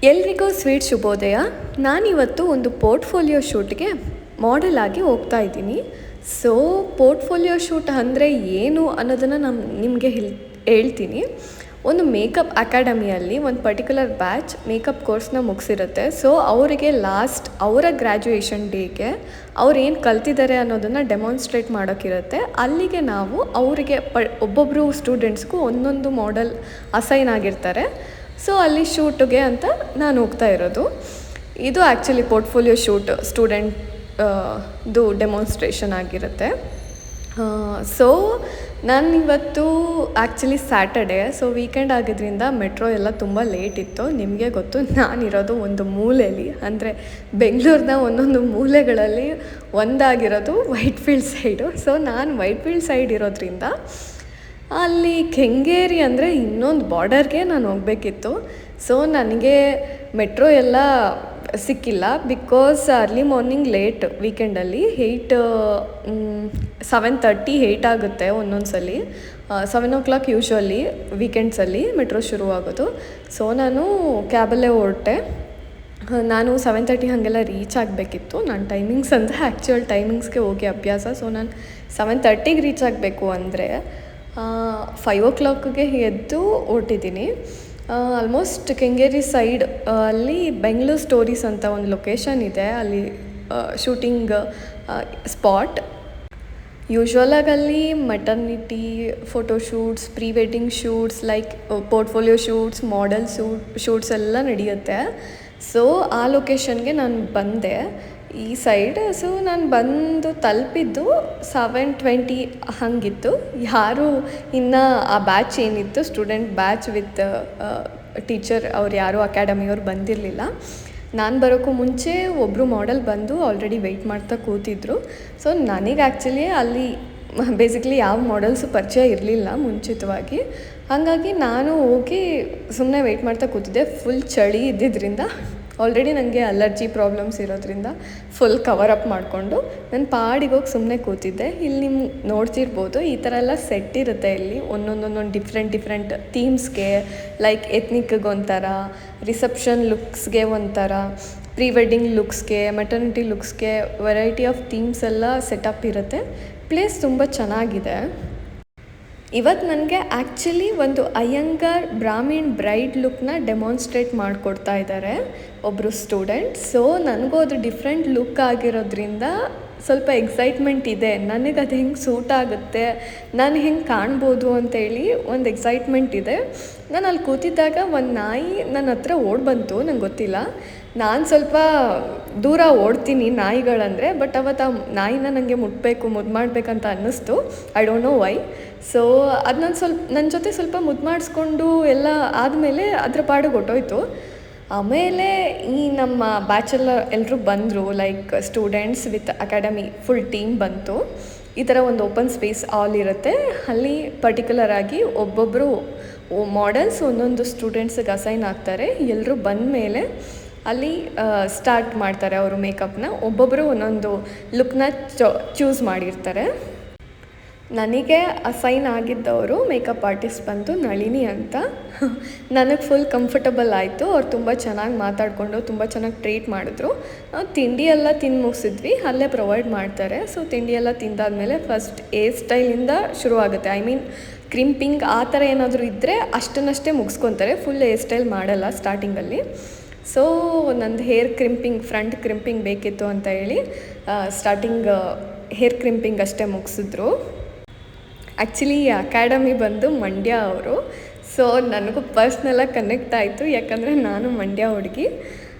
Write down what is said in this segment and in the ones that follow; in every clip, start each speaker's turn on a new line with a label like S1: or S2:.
S1: ಎಲ್ರಿಗೂ ಸ್ವೀಟ್ ಶುಭೋದಯ. ನಾನಿವತ್ತು ಒಂದು ಪೋರ್ಟ್ಫೋಲಿಯೋ ಶೂಟ್ಗೆ ಮಾಡೆಲ್ ಆಗಿ ಹೋಗ್ತಾ ಇದ್ದೀನಿ. ಸೊ ಪೋರ್ಟ್ಫೋಲಿಯೋ ಶೂಟ್ ಅಂದರೆ ಏನು ಅನ್ನೋದನ್ನು ನಾನು ನಿಮಗೆ ಹೇಳ್ತೀನಿ. ಒಂದು ಮೇಕಪ್ ಅಕಾಡೆಮಿಯಲ್ಲಿ ಒಂದು ಪರ್ಟಿಕ್ಯುಲರ್ ಬ್ಯಾಚ್ ಮೇಕಪ್ ಕೋರ್ಸ್ನ ಮುಗಿಸಿರುತ್ತೆ. ಸೊ ಅವರಿಗೆ ಲಾಸ್ಟ್ ಅವರ ಗ್ರ್ಯಾಜುಯೇಷನ್ ಡೇಗೆ ಅವ್ರು ಏನು ಕಲ್ತಿದ್ದಾರೆ ಅನ್ನೋದನ್ನು ಡೆಮಾನ್ಸ್ಟ್ರೇಟ್ ಮಾಡೋಕ್ಕಿರುತ್ತೆ. ಅಲ್ಲಿಗೆ ನಾವು ಅವರಿಗೆ ಒಬ್ಬೊಬ್ಬರು ಸ್ಟೂಡೆಂಟ್ಸ್ಗೂ ಒಂದೊಂದು ಮಾಡೆಲ್ ಅಸೈನ್ ಆಗಿರ್ತಾರೆ. ಸೊ ಅಲ್ಲಿ ಶೂಟ್ಗೆ ಅಂತ ನಾನು ಹೋಗ್ತಾ ಇರೋದು. ಇದು ಆ್ಯಕ್ಚುಲಿ ಪೋರ್ಟ್ಫೋಲಿಯೋ ಶೂಟ್ ಸ್ಟೂಡೆಂಟ್ದು ಡೆಮಾನ್ಸ್ಟ್ರೇಷನ್ ಆಗಿರುತ್ತೆ. ಸೊ ನಾನಿವತ್ತು ಆ್ಯಕ್ಚುಲಿ ಸ್ಯಾಟರ್ಡೇ, ಸೊ ವೀಕೆಂಡ್ ಆಗಿದ್ದರಿಂದ ಮೆಟ್ರೋ ಎಲ್ಲ ತುಂಬ ಲೇಟ್ ಇತ್ತು. ನಿಮಗೆ ಗೊತ್ತು, ನಾನಿರೋದು ಒಂದು ಮೂಲೆಯಲ್ಲಿ, ಅಂದರೆ ಬೆಂಗಳೂರಿನ ಒಂದೊಂದು ಮೂಲೆಗಳಲ್ಲಿ ಒಂದಾಗಿರೋದು ವೈಟ್ಫೀಲ್ಡ್ ಸೈಡು. ಸೊ ನಾನು ವೈಟ್ಫೀಲ್ಡ್ ಸೈಡ್ ಇರೋದ್ರಿಂದ ಅಲ್ಲಿ ಕೆಂಗೇರಿ ಅಂದರೆ ಇನ್ನೊಂದು ಬಾರ್ಡರ್ಗೆ ನಾನು ಹೋಗಬೇಕಿತ್ತು. ಸೊ ನನಗೆ ಮೆಟ್ರೋ ಎಲ್ಲ ಸಿಕ್ಕಿಲ್ಲ, ಬಿಕಾಸ್ ಅರ್ಲಿ ಮಾರ್ನಿಂಗ್ ಲೇಟ್ ವೀಕೆಂಡಲ್ಲಿ 7:30 ಆಗುತ್ತೆ ಒಂದೊಂದು ಸಲ. 7 o'clock ಯೂಶ್ವಲಿ ವೀಕೆಂಡ್ಸಲ್ಲಿ ಮೆಟ್ರೋ ಶುರುವಾಗೋದು. ಸೊ ನಾನು ಕ್ಯಾಬಲ್ಲೇ ಹೊರಟೆ. ನಾನು 7:30 ಹಾಗೆಲ್ಲ ರೀಚ್ ಆಗಬೇಕಿತ್ತು. ನನ್ನ ಟೈಮಿಂಗ್ಸ್ ಅಂದರೆ ಆ್ಯಕ್ಚುಯಲ್ ಟೈಮಿಂಗ್ಸ್ಗೆ ಹೋಗಿ ಅಭ್ಯಾಸ. ಸೊ ನಾನು 7:30ಗೆ ರೀಚ್ ಆಗಬೇಕು ಅಂದರೆ 5 o'clockಗೆ ಎದ್ದು ಹೊರಟಿದ್ದೀನಿ. ಆಲ್ಮೋಸ್ಟ್ ಕೆಂಗೇರಿ ಸೈಡ್ ಅಲ್ಲಿ ಬೆಂಗಳೂರು ಸ್ಟೋರೀಸ್ ಅಂತ ಒಂದು ಲೊಕೇಶನ್ ಇದೆ, ಅಲ್ಲಿ ಶೂಟಿಂಗ್ ಸ್ಪಾಟ್. ಯೂಶ್ವಲಾಗಿ ಅಲ್ಲಿ maternity photoshoots, pre wedding shoots, like portfolio shoots, model shoots ಎಲ್ಲ ನಡೆಯುತ್ತೆ. ಸೊ ಆ ಲೊಕೇಶನ್ಗೆ ನಾನು ಬಂದೆ ಈ ಸೈಡ್. ಸೊ ನಾನು ಬಂದು ತಲುಪಿದ್ದು 7:20 ಹಾಗಿತ್ತು. ಯಾರು ಇನ್ನು ಆ ಬ್ಯಾಚ್ ಏನಿತ್ತು, ಸ್ಟೂಡೆಂಟ್ ಬ್ಯಾಚ್ ವಿತ್ ಟೀಚರ್, ಅವ್ರು ಯಾರು ಅಕಾಡೆಮಿಯವ್ರು ಬಂದಿರಲಿಲ್ಲ. ನಾನು ಬರೋಕ್ಕೂ ಮುಂಚೆ ಒಬ್ಬರು ಮಾಡೆಲ್ ಬಂದು ಆಲ್ರೆಡಿ ವೆಯ್ಟ್ ಮಾಡ್ತಾ ಕೂತಿದ್ರು. ಸೊ ನನಗೆ ಆ್ಯಕ್ಚುಲಿ ಅಲ್ಲಿ ಬೇಸಿಕ್ಲಿ ಯಾವ ಮಾಡೆಲ್ಸು ಪರಿಚಯ ಇರಲಿಲ್ಲ ಮುಂಚಿತವಾಗಿ. ಹಾಗಾಗಿ ನಾನು ಹೋಗಿ ಸುಮ್ಮನೆ ವೆಯ್ಟ್ ಮಾಡ್ತಾ ಕೂತಿದ್ದೆ. ಫುಲ್ ಚಳಿ ಇದ್ದಿದ್ದರಿಂದ, ಆಲ್ರೆಡಿ ನನಗೆ ಅಲರ್ಜಿ ಪ್ರಾಬ್ಲಮ್ಸ್ ಇರೋದ್ರಿಂದ ಫುಲ್ ಕವರಪ್ ಮಾಡಿಕೊಂಡು ನಾನು ಪಾಡಿಗೆ ಹೋಗಿ ಸುಮ್ಮನೆ ಕೂತಿದ್ದೆ. ಇಲ್ಲಿ ನೀವು ನೋಡ್ತಿರ್ಬೋದು, ಈ ಥರ ಎಲ್ಲ ಸೆಟ್ ಇರುತ್ತೆ ಇಲ್ಲಿ. ಒಂದೊಂದು ಡಿಫ್ರೆಂಟ್ ಥೀಮ್ಸ್ಗೆ, ಲೈಕ್ ಎತ್ನಿಕ್ಗೆ ಒಂಥರ, ರಿಸೆಪ್ಷನ್ ಲುಕ್ಸ್ಗೆ ಒಂಥರ, ಪ್ರೀ ವೆಡ್ಡಿಂಗ್ ಲುಕ್ಸ್ಗೆ, ಮೆಟರ್ನಿಟಿ ಲುಕ್ಸ್ಗೆ ವೆರೈಟಿ ಆಫ್ ಥೀಮ್ಸ್ ಎಲ್ಲ ಸೆಟಪ್ ಇರುತ್ತೆ. ಪ್ಲೇಸ್ ತುಂಬ ಚೆನ್ನಾಗಿದೆ. ಇವತ್ತು ನನಗೆ ಆ್ಯಕ್ಚುಲಿ ಒಂದು ಅಯ್ಯಂಗಾರ್ ಬ್ರಾಹ್ಮಿಣ್ ಬ್ರೈಡ್ ಲುಕ್ನ ಡೆಮಾನ್ಸ್ಟ್ರೇಟ್ ಮಾಡಿಕೊಡ್ತಾ ಇದ್ದಾರೆ ಒಬ್ಬರು ಸ್ಟೂಡೆಂಟ್. ಸೊ ನನಗೂ ಅದು ಡಿಫ್ರೆಂಟ್ ಲುಕ್ ಆಗಿರೋದ್ರಿಂದ ಸ್ವಲ್ಪ ಎಕ್ಸೈಟ್ಮೆಂಟ್ ಇದೆ. ನನಗೆ ಅದು ಹೆಂಗೆ ಸೂಟ್ ಆಗುತ್ತೆ, ನಾನು ಹೆಂಗೆ ಕಾಣ್ಬೋದು ಅಂತೇಳಿ ಒಂದು ಎಕ್ಸೈಟ್ಮೆಂಟ್ ಇದೆ. ನಾನು ಅಲ್ಲಿ ಕೂತಿದ್ದಾಗ ಒಂದು ನಾಯಿ ನನ್ನ ಹತ್ರ ಓಡಿ ಬಂತು. ನಂಗೆ ಗೊತ್ತಿಲ್ಲ, ನಾನು ಸ್ವಲ್ಪ ದೂರ ಓಡ್ತೀನಿ ನಾಯಿಗಳಂದರೆ, ಬಟ್ ಅವತ್ತು ಆ ನಾಯಿನ ನನಗೆ ಮುಟ್ಟಬೇಕು, ಮುದ್ದು ಮಾಡಬೇಕಂತ ಅನ್ನಿಸ್ತು. I don't know why. So ಅದು ನನ್ನ ಜೊತೆ ಸ್ವಲ್ಪ ಮುದ್ದು ಮಾಡಿಸ್ಕೊಂಡು ಎಲ್ಲ ಆದಮೇಲೆ ಅದ್ರ ಪಾಡಿಗೆ ಹೊಟ್ಟೋಯ್ತು. ಆಮೇಲೆ ಈ ನಮ್ಮ ಬ್ಯಾಚೆಲ್ಲ ಎಲ್ಲರೂ ಬಂದರು, like students with academy full team ಬಂತು. ಈ ಥರ ಒಂದು ಓಪನ್ ಸ್ಪೇಸ್ ಆಲ್ ಇರುತ್ತೆ. ಅಲ್ಲಿ ಪರ್ಟಿಕ್ಯುಲರ್ ಆಗಿ ಒಬ್ಬೊಬ್ಬರು ಮಾಡೆಲ್ಸ್ ಒಂದೊಂದು ಸ್ಟೂಡೆಂಟ್ಸಿಗೆ ಅಸೈನ್ ಆಗ್ತಾರೆ. ಎಲ್ಲರೂ ಬಂದ ಮೇಲೆ ಅಲ್ಲಿ ಸ್ಟಾರ್ಟ್ ಮಾಡ್ತಾರೆ ಅವರು ಮೇಕಪ್ನ. ಒಬ್ಬೊಬ್ಬರು ಒಂದೊಂದು ಲುಕ್ನ ಚೂಸ್ ಮಾಡಿರ್ತಾರೆ. ನನಗೆ ಅಸೈನ್ ಆಗಿದ್ದವರು ಮೇಕಪ್ ಆರ್ಟಿಸ್ಟ್ ಬಂದು ನಳಿನಿ ಅಂತ. ನನಗೆ ಫುಲ್ ಕಂಫರ್ಟಬಲ್ ಆಯಿತು. ಅವ್ರು ತುಂಬ ಚೆನ್ನಾಗಿ ಮಾತಾಡಿಕೊಂಡು ತುಂಬ ಚೆನ್ನಾಗಿ ಟ್ರೀಟ್ ಮಾಡಿದ್ರು. ತಿಂಡಿ ಎಲ್ಲ ತಿಂದು ಮುಗಿಸಿದ್ವಿ, ಅಲ್ಲೇ ಪ್ರೊವೈಡ್ ಮಾಡ್ತಾರೆ. ಸೊ ತಿಂಡಿ ಎಲ್ಲ ತಿಂದಾದ್ಮೇಲೆ ಫಸ್ಟ್ ಏರ್ ಸ್ಟೈಲಿಂದ ಶುರುವಾಗುತ್ತೆ. ಐ ಮೀನ್ ಕ್ರಿಂಪಿಂಗ್ ಆ ಥರ ಏನಾದರೂ ಇದ್ದರೆ ಅಷ್ಟನ್ನಷ್ಟೇ ಮುಗಿಸ್ಕೊತಾರೆ, ಫುಲ್ ಏರ್ ಸ್ಟೈಲ್ ಮಾಡಲ್ಲ ಸ್ಟಾರ್ಟಿಂಗಲ್ಲಿ. ಸೊ ನಂದು ಹೇರ್ ಕ್ರಿಂಪಿಂಗ್, ಫ್ರಂಟ್ ಕ್ರಿಂಪಿಂಗ್ ಬೇಕಿತ್ತು ಅಂತ ಹೇಳಿ ಸ್ಟಾರ್ಟಿಂಗ್ ಹೇರ್ ಕ್ರಿಂಪಿಂಗ್ ಅಷ್ಟೇ ಮುಗಿಸಿದ್ರು. ಆ್ಯಕ್ಚುಲಿ ಈ ಅಕಾಡೆಮಿ ಬಂದು ಮಂಡ್ಯ ಅವರು. ಸೊ ನನಗೂ ಪರ್ಸ್ನಲಾಗಿ ಕನೆಕ್ಟ್ ಆಯಿತು, ಯಾಕಂದರೆ ನಾನು ಮಂಡ್ಯ ಹುಡುಗಿ.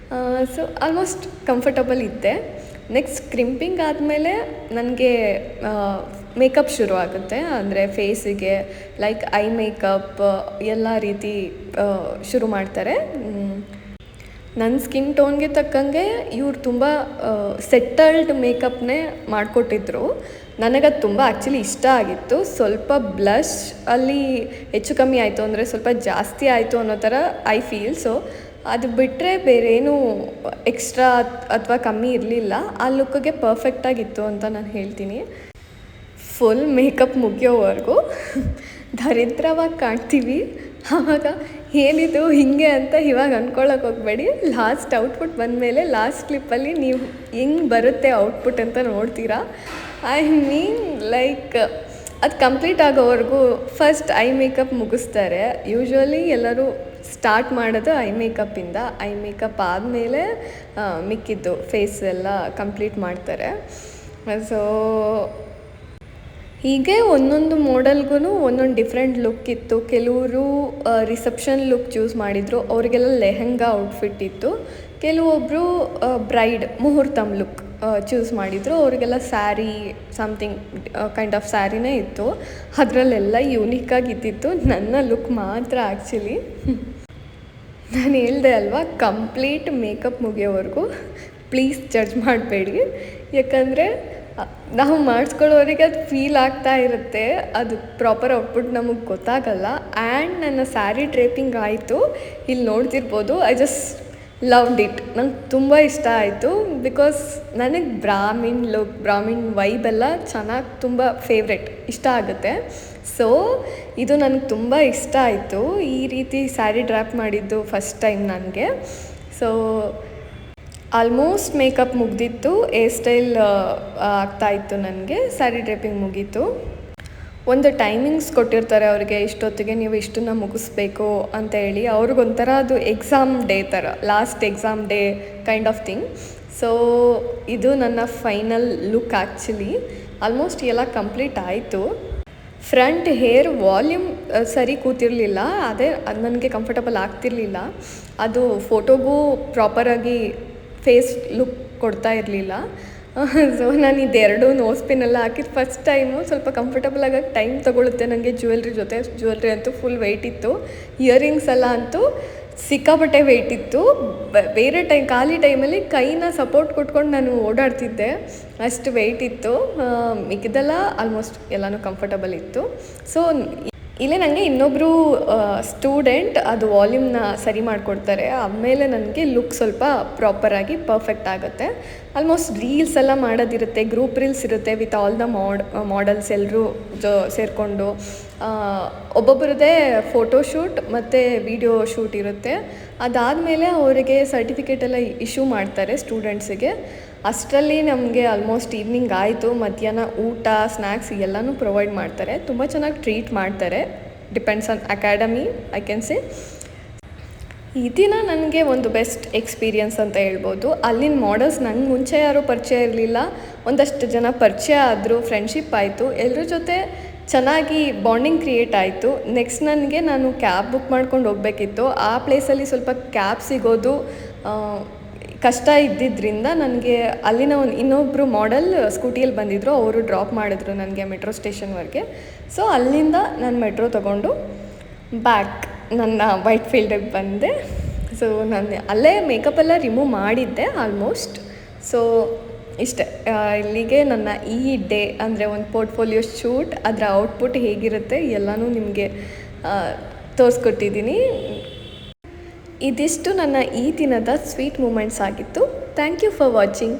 S1: ಸೊ ಆಲ್ಮೋಸ್ಟ್ ಕಂಫರ್ಟಬಲ್ ಇದ್ದೆ. ನೆಕ್ಸ್ಟ್ ಕ್ರಿಂಪಿಂಗ್ ಆದಮೇಲೆ ನನಗೆ ಮೇಕಪ್ ಶುರು ಆಗುತ್ತೆ. ಅಂದರೆ ಫೇಸಿಗೆ ಲೈಕ್ ಐ ಮೇಕಪ್ ಎಲ್ಲ ರೀತಿ ಶುರು ಮಾಡ್ತಾರೆ. ನನ್ನ ಸ್ಕಿನ್ ಟೋನ್ಗೆ ತಕ್ಕಂಗೆ ಇವ್ರು ತುಂಬ ಸೆಟಲ್ಡ್ ಮೇಕಪ್ನೇ ಮಾಡಿಕೊಟ್ಟಿದ್ರು. ನನಗದು ತುಂಬ ಆ್ಯಕ್ಚುಲಿ ಇಷ್ಟ ಆಗಿತ್ತು. ಸ್ವಲ್ಪ ಬ್ಲಷ್ ಅಲ್ಲಿ ಹೆಚ್ಚು ಕಮ್ಮಿ ಆಯಿತು, ಅಂದರೆ ಸ್ವಲ್ಪ ಜಾಸ್ತಿ ಆಯಿತು ಅನ್ನೋ ಥರ ಐ ಫೀಲ್. ಸೊ ಅದು ಬಿಟ್ಟರೆ ಬೇರೇನೂ ಎಕ್ಸ್ಟ್ರಾ ಅಥವಾ ಕಮ್ಮಿ ಇರಲಿಲ್ಲ. ಆ ಲುಕ್ಗೆ ಪರ್ಫೆಕ್ಟಾಗಿತ್ತು ಅಂತ ನಾನು ಹೇಳ್ತೀನಿ. ಫುಲ್ ಮೇಕಪ್ ಮುಗಿಯೋವರೆಗೂ ದರಿದ್ರವಾಗಿ ಕಾಣ್ತೀವಿ, ಆವಾಗ ಏನಿದು ಹೀಗೆ ಅಂತ ಇವಾಗ ಅಂದ್ಕೊಳ್ಳೋಕೆ ಹೋಗಬೇಡಿ. ಲಾಸ್ಟ್ ಔಟ್ಪುಟ್ ಬಂದಮೇಲೆ ಲಾಸ್ಟ್ ಕ್ಲಿಪ್ಪಲ್ಲಿ ನೀವು ಹೆಂಗೆ ಬರುತ್ತೆ ಔಟ್ಪುಟ್ ಅಂತ ನೋಡ್ತೀರಾ. ಐ ಮೀನ್ ಲೈಕ್ ಅದು ಕಂಪ್ಲೀಟ್ ಆಗೋವರೆಗೂ ಫಸ್ಟ್ ಐ ಮೇಕಪ್ ಮುಗಿಸ್ತಾರೆ. ಯೂಶ್ವಲಿ ಎಲ್ಲರೂ ಸ್ಟಾರ್ಟ್ ಮಾಡೋದು ಐ ಮೇಕಪ್ಪಿಂದ. ಐ ಮೇಕಪ್ ಆದಮೇಲೆ ಮಿಕ್ಕಿದ್ದು ಫೇಸ್ ಎಲ್ಲ ಕಂಪ್ಲೀಟ್ ಮಾಡ್ತಾರೆ. ಸೊ ಹೀಗೆ ಒಂದೊಂದು ಮಾಡೆಲ್ಗೂ ಒಂದೊಂದು ಡಿಫ್ರೆಂಟ್ ಲುಕ್ ಇತ್ತು. ಕೆಲವರು ರಿಸೆಪ್ಷನ್ ಲುಕ್ ಚೂಸ್ ಮಾಡಿದರು, ಅವರಿಗೆಲ್ಲ ಲೆಹೆಂಗಾ ಔಟ್ಫಿಟ್ ಇತ್ತು. ಕೆಲವೊಬ್ಬರು ಬ್ರೈಡ್ ಮುಹೂರ್ತಮ್ ಲುಕ್ ಚೂಸ್ ಮಾಡಿದರು, ಅವರಿಗೆಲ್ಲ ಸ್ಯಾರಿ ಸಮಥಿಂಗ್ ಕೈಂಡ್ ಆಫ್ ಸ್ಯಾರಿನೇ ಇತ್ತು. ಅದರಲ್ಲೆಲ್ಲ ಯೂನಿಕ್ಕಾಗಿ ಇದ್ದಿತ್ತು. ನನ್ನ ಲುಕ್ ಮಾತ್ರ ಆ್ಯಕ್ಚುಲಿ ನಾನು ಹೇಳ್ದೆ ಅಲ್ವಾ, ಕಂಪ್ಲೀಟ್ ಮೇಕಪ್ ಮುಗಿಯೋವರೆಗೂ ಪ್ಲೀಸ್ ಜಡ್ಜ್ ಮಾಡಬೇಡಿ. ಯಾಕಂದರೆ ನಾವು ಮಾಡಿಸ್ಕೊಳ್ಳೋರಿಗೆ ಅದು ಫೀಲ್ ಆಗ್ತಾ ಇರುತ್ತೆ, ಅದು ಪ್ರಾಪರ್ ಔಟ್ಪುಟ್ ನಮಗೆ ಗೊತ್ತಾಗಲ್ಲ. ಆ್ಯಂಡ್ ನನ್ನ ಸ್ಯಾರಿ ಡ್ರೇಪಿಂಗ್ ಆಯಿತು, ಇಲ್ಲಿ ನೋಡ್ತಿರ್ಬೋದು. I just loved it. ನಂಗೆ ತುಂಬ ಇಷ್ಟ ಆಯಿತು. ಬಿಕಾಸ್ ನನಗೆ ಬ್ರಾಹ್ಮಿನ್ ಲುಕ್, ಬ್ರಾಹ್ಮಿನ್ ವೈಬ್ ಎಲ್ಲ ಚೆನ್ನಾಗಿ ತುಂಬ ಫೇವ್ರೆಟ್, ಇಷ್ಟ ಆಗುತ್ತೆ. ಸೊ ಇದು ನನಗೆ ತುಂಬ ಇಷ್ಟ ಆಯಿತು. ಈ ರೀತಿ ಸ್ಯಾರಿ ಡ್ರಾಪ್ ಮಾಡಿದ್ದು ಫಸ್ಟ್ ಟೈಮ್ ನನಗೆ. ಸೊ ಆಲ್ಮೋಸ್ಟ್ ಮೇಕಪ್ ಮುಗ್ದಿತ್ತು, ಏರ್ ಸ್ಟೈಲ್ ಆಗ್ತಾಯಿತ್ತು ನನಗೆ, ಸ್ಯಾರಿ ಡ್ರೇಪಿಂಗ್ ಮುಗೀತು. ಒಂದು ಟೈಮಿಂಗ್ಸ್ ಕೊಟ್ಟಿರ್ತಾರೆ ಅವ್ರಿಗೆ, ಇಷ್ಟೊತ್ತಿಗೆ ನೀವು ಇಷ್ಟನ್ನು ಮುಗಿಸ್ಬೇಕು ಅಂತ ಹೇಳಿ. ಅವ್ರಿಗೊಂಥರ ಅದು ಎಕ್ಸಾಮ್ ಡೇ ಥರ, last exam day kind of thing. So ಇದು ನನ್ನ ಫೈನಲ್ ಲುಕ್ ಆ್ಯಕ್ಚುಲಿ. ಆಲ್ಮೋಸ್ಟ್ ಎಲ್ಲ ಕಂಪ್ಲೀಟ್ ಆಯಿತು. ಫ್ರಂಟ್ ಹೇರ್ ವಾಲ್ಯೂಮ್ ಸರಿ ಕೂತಿರಲಿಲ್ಲ, ಅದೇ ಅದು ನನಗೆ ಕಂಫರ್ಟಬಲ್ ಆಗ್ತಿರಲಿಲ್ಲ. ಅದು ಫೋಟೋಗೂ ಪ್ರಾಪರಾಗಿ ಫೇಸ್ ಲುಕ್ ಕೊಡ್ತಾ ಇರಲಿಲ್ಲ. ಸೊ ನಾನು ಇದೆರಡು ನೋಸ್ ಪಿನ್ನೆಲ್ಲ ಹಾಕಿದ್ದು ಫಸ್ಟ್ ಟೈಮು. ಸ್ವಲ್ಪ ಕಂಫರ್ಟಬಲ್ ಆಗೋಕ್ಕೆ ಟೈಮ್ ತೊಗೊಳುತ್ತೆ ನನಗೆ. ಜ್ಯುವೆಲ್ರಿ ಅಂತೂ ಫುಲ್ ವೆಯ್ಟ್ ಇತ್ತು. ಇಯರಿಂಗ್ಸ್ ಎಲ್ಲ ಅಂತೂ ಸಿಕ್ಕಾಪಟ್ಟೆ ವೆಯ್ಟ್ ಇತ್ತು. ಬೇರೆ ಖಾಲಿ ಟೈಮಲ್ಲಿ ಕೈನ ಸಪೋರ್ಟ್ ಕೊಟ್ಕೊಂಡು ನಾನು ಓಡಾಡ್ತಿದ್ದೆ, ಅಷ್ಟು ವೆಯ್ಟ್ ಇತ್ತು. ಮಿಕ್ಕಿದೆಲ್ಲ ಆಲ್ಮೋಸ್ಟ್ ಎಲ್ಲನೂ ಕಂಫರ್ಟಬಲ್ ಇತ್ತು. ಸೊ ಇಲ್ಲೇ ನನಗೆ ಇನ್ನೊಬ್ಬರು ಸ್ಟೂಡೆಂಟ್ ಅದು ವಾಲ್ಯೂಮ್ನ ಸರಿ ಮಾಡಿಕೊಡ್ತಾರೆ. ಆಮೇಲೆ ನನಗೆ ಲುಕ್ ಸ್ವಲ್ಪ ಪ್ರಾಪರಾಗಿ ಪರ್ಫೆಕ್ಟ್ ಆಗುತ್ತೆ. ಆಲ್ಮೋಸ್ಟ್ ರೀಲ್ಸ್ ಎಲ್ಲ ಮಾಡೋದಿರುತ್ತೆ, ಗ್ರೂಪ್ ರೀಲ್ಸ್ ಇರುತ್ತೆ ವಿತ್ ಆಲ್ ದ ಮಾಡೆಲ್ಸ್ ಎಲ್ಲರೂ ಸೇರಿಕೊಂಡು. ಒಬ್ಬೊಬ್ಬರದೇ ಫೋಟೋಶೂಟ್ ಮತ್ತು ವಿಡಿಯೋ ಶೂಟ್ ಇರುತ್ತೆ. ಅದಾದಮೇಲೆ ಅವರಿಗೆ ಸರ್ಟಿಫಿಕೇಟ್ ಎಲ್ಲ ಇಶ್ಯೂ ಮಾಡ್ತಾರೆ ಸ್ಟೂಡೆಂಟ್ಸಿಗೆ. ಅಷ್ಟರಲ್ಲಿ ನಮಗೆ ಆಲ್ಮೋಸ್ಟ್ ಈವ್ನಿಂಗ್ ಆಯಿತು. ಮಧ್ಯಾಹ್ನ ಊಟ, ಸ್ನ್ಯಾಕ್ಸ್ ಎಲ್ಲನೂ ಪ್ರೊವೈಡ್ ಮಾಡ್ತಾರೆ. ತುಂಬ ಚೆನ್ನಾಗಿ ಟ್ರೀಟ್ ಮಾಡ್ತಾರೆ. Depends on academy I can say. ಈ ದಿನ ನನಗೆ ಒಂದು ಬೆಸ್ಟ್ ಎಕ್ಸ್ಪೀರಿಯನ್ಸ್ ಅಂತ ಹೇಳ್ಬೋದು. ಅಲ್ಲಿನ ಮಾಡೆಲ್ಸ್ ನಂಗೆ ಮುಂಚೆ ಯಾರೂ ಪರಿಚಯ ಇರಲಿಲ್ಲ. ಒಂದಷ್ಟು ಜನ ಪರಿಚಯ ಆದರು, ಫ್ರೆಂಡ್ಶಿಪ್ ಆಯಿತು, ಎಲ್ಲರ ಜೊತೆ ಚೆನ್ನಾಗಿ ಬಾಂಡಿಂಗ್ ಕ್ರಿಯೇಟ್ ಆಯಿತು. ನೆಕ್ಸ್ಟ್ ನಾನು ಕ್ಯಾಬ್ ಬುಕ್ ಮಾಡ್ಕೊಂಡು ಹೋಗಬೇಕಿತ್ತು. ಆ ಪ್ಲೇಸಲ್ಲಿ ಸ್ವಲ್ಪ ಕ್ಯಾಬ್ ಸಿಗೋದು ಕಷ್ಟ ಇದ್ದಿದ್ದರಿಂದ ನನಗೆ ಅಲ್ಲಿನ ಇನ್ನೊಬ್ಬರು ಮಾಡೆಲ್ ಸ್ಕೂಟಿಯಲ್ಲಿ ಬಂದಿದ್ದರು, ಅವರು ಡ್ರಾಪ್ ಮಾಡಿದ್ರು ನನಗೆ ಮೆಟ್ರೋ ಸ್ಟೇಷನ್ವರೆಗೆ. ಸೊ ಅಲ್ಲಿಂದ ನಾನು ಮೆಟ್ರೋ ತೊಗೊಂಡು ಬ್ಯಾಕ್ ನನ್ನ ವೈಟ್ ಫೀಲ್ಡಿಗೆ ಬಂದೆ. ಸೊ ನಾನು ಅಲ್ಲೇ ಮೇಕಪ್ಪೆಲ್ಲ ರಿಮೂವ್ ಮಾಡಿದ್ದೆ ಆಲ್ಮೋಸ್ಟ್. ಸೊ ಇಷ್ಟೇ, ಇಲ್ಲಿಗೆ ನನ್ನ ಈ ಡೇ ಅಂದರೆ ಒಂದು ಪೋರ್ಟ್ಫೋಲಿಯೋ ಶೂಟ್, ಅದರ ಔಟ್ಪುಟ್ ಹೇಗಿರುತ್ತೆ ಎಲ್ಲನೂ ನಿಮಗೆ ತೋರಿಸ್ಕೊಟ್ಟಿದ್ದೀನಿ. ಇದಿಷ್ಟು ನನ್ನ ಈ ದಿನದ ಸ್ವೀಟ್ ಮೂಮೆಂಟ್ಸ್ ಆಗಿತ್ತು. Thank you for watching.